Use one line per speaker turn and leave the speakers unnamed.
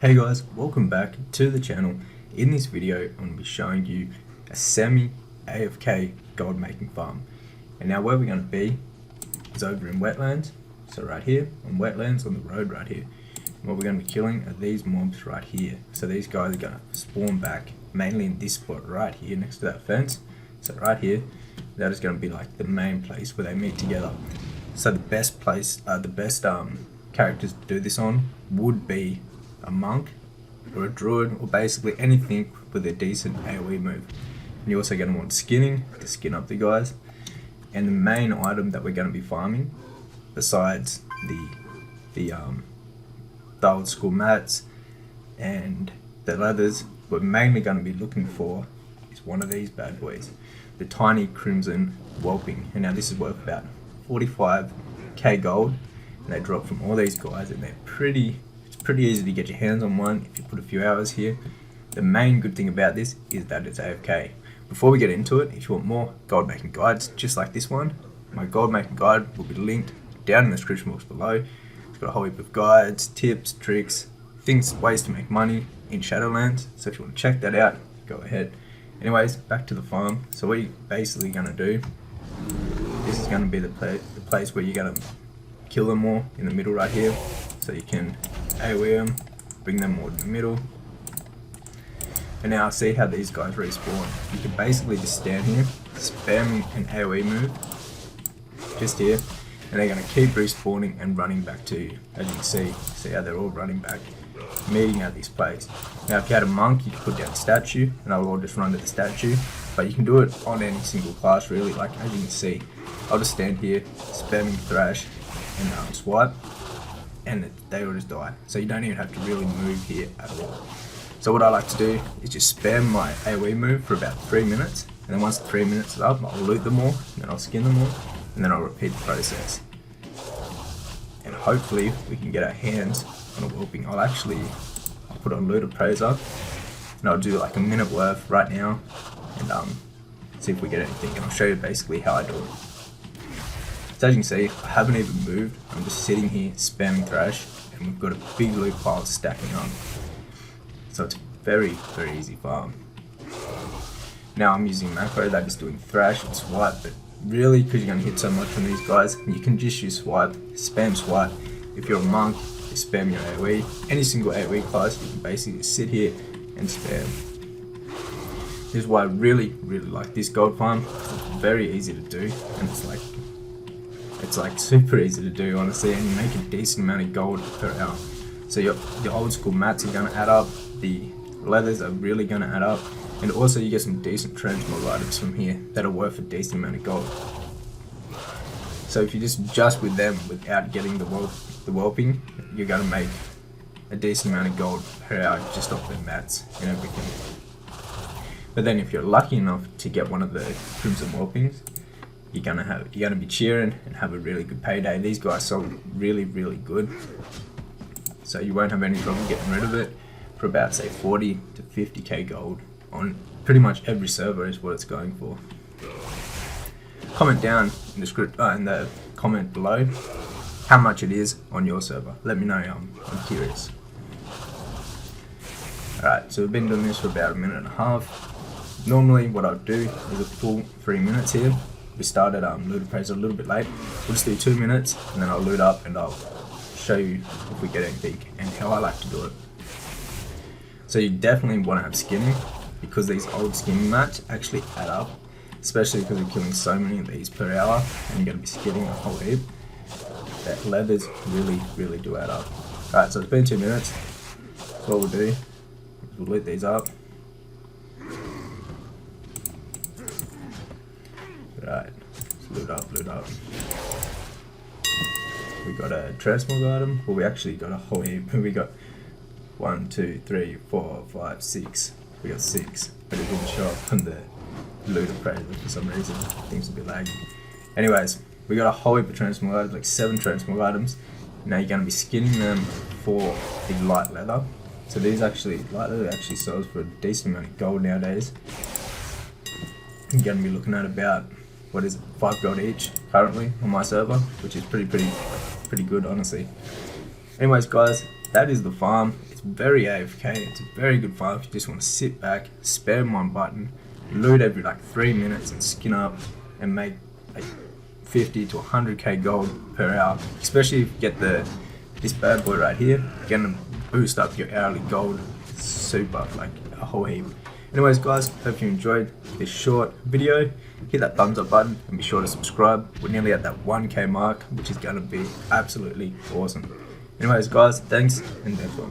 Hey guys, welcome back to the channel. In this video, I'm going to be showing you a semi-AFK gold making farm. And now where we're going to be is over in wetlands. So right here, on wetlands, on the road right here. And what we're going to be killing are these mobs right here. So these guys are going to spawn back, mainly in this spot right here next to that fence. So right here, that is going to be like the main place where they meet together. So the best place, characters to do this on would be a monk or a druid, or basically anything with a decent AoE move. And you're also going to want skinning to skin up the guys. And the main item that we're going to be farming, besides the old school mats and the leathers, we're mainly going to be looking for is one of these bad boys, the tiny crimson whelping. And now this is worth about 45k gold, and they drop from all these guys, and they're pretty easy to get your hands on one if you put a few hours here. The main good thing about this is that it's AFK. Before we get into it, if you want more gold making guides just like this one, my gold making guide will be linked down in the description box below. It's got a whole heap of guides, tips, tricks, ways to make money in Shadowlands. So if you want to check that out, go ahead. Anyways, back to the farm. So what you're basically going to do, this is going to be the place where you're going to kill them all in the middle right here. So you can AoE them, bring them all to the middle. And now see how these guys respawn. You can basically just stand here, spam an AoE move, just here, and they're going to keep respawning and running back to you. As you can see how they're all running back, meeting at this place. Now if you had a monk, you could put down a statue, and they'll all just run to the statue. But you can do it on any single class really, like as you can see. I'll just stand here, spamming thrash, and swipe. And they will just die. So you don't even have to really move here at all. So what I like to do is just spam my AoE move for about 3 minutes, and then once the 3 minutes is up, I'll loot them all, and then I'll skin them all, and then I'll repeat the process. And hopefully we can get our hands on a whelping. I'll put on Loot Appraiser, and I'll do like a minute worth right now, and see if we get anything, and I'll show you basically how I do it. So as you can see, I haven't even moved. I'm just sitting here spamming thrash, and we've got a big loot pile stacking up. So it's a very easy farm. Now I'm using macro that is doing thrash and swipe, but really because you're going to hit so much from these guys, you can just use swipe, spam swipe. If you're a monk, you spam your AoE. Any single AoE class, you can basically sit here and spam. This is why I really like this gold farm. It's very easy to do, and it's like super easy to do, honestly, and you make a decent amount of gold per hour. So your old school mats are going to add up, the leathers are really going to add up, and also you get some decent transmog items from here that are worth a decent amount of gold. So if you just with them without getting the whelping, you're going to make a decent amount of gold per hour just off their mats and everything. But then if you're lucky enough to get one of the crimson whelpings, you're gonna be cheering and have a really good payday. These guys sold really good, so you won't have any trouble getting rid of it for about say 40 to 50k gold on pretty much every server is what it's going for. Comment down in the comment below how much it is on your server. Let me know. I'm curious. Alright, so we've been doing this for about a minute and a half. Normally what I'll do is a full 3 minutes here. We started Loot Appraiser a little bit late. We'll just do 2 minutes, and then I'll loot up and I'll show you if we get anything and how I like to do it. So you definitely want to have skinning, because these old skinning mats actually add up, especially because we're killing so many of these per hour, and you're going to be skinning a whole heap. That leathers really do add up. Alright, so it's been 2 minutes. So what we'll do is we'll loot these up. Right, loot up. We got a Transmog item. Well, we actually got a whole heap. We got 1, 2, 3, 4, 5, 6. We got 6, but it didn't show up on the Loot Appraiser for some reason. Things a bit laggy. Anyways, we got a whole heap of Transmog items, like 7 Transmog items. Now you're going to be skinning them for the light leather. So light leather actually sells for a decent amount of gold nowadays. You're going to be looking at about 5 gold each currently on my server, which is pretty good, honestly. Anyways guys, that is the farm. It's It's very AFK. It's a very good farm if you just want to sit back, spam one button, loot every like 3 minutes and skin up and make like 50 to 100k gold per hour. Especially if you get this bad boy right here, you're gonna boost up your hourly gold super, like a whole heap. Anyways guys, hope you enjoyed this short video. Hit that thumbs up button and be sure to subscribe. We're nearly at that 1k mark, which is gonna be absolutely awesome. Anyways guys, thanks and have fun.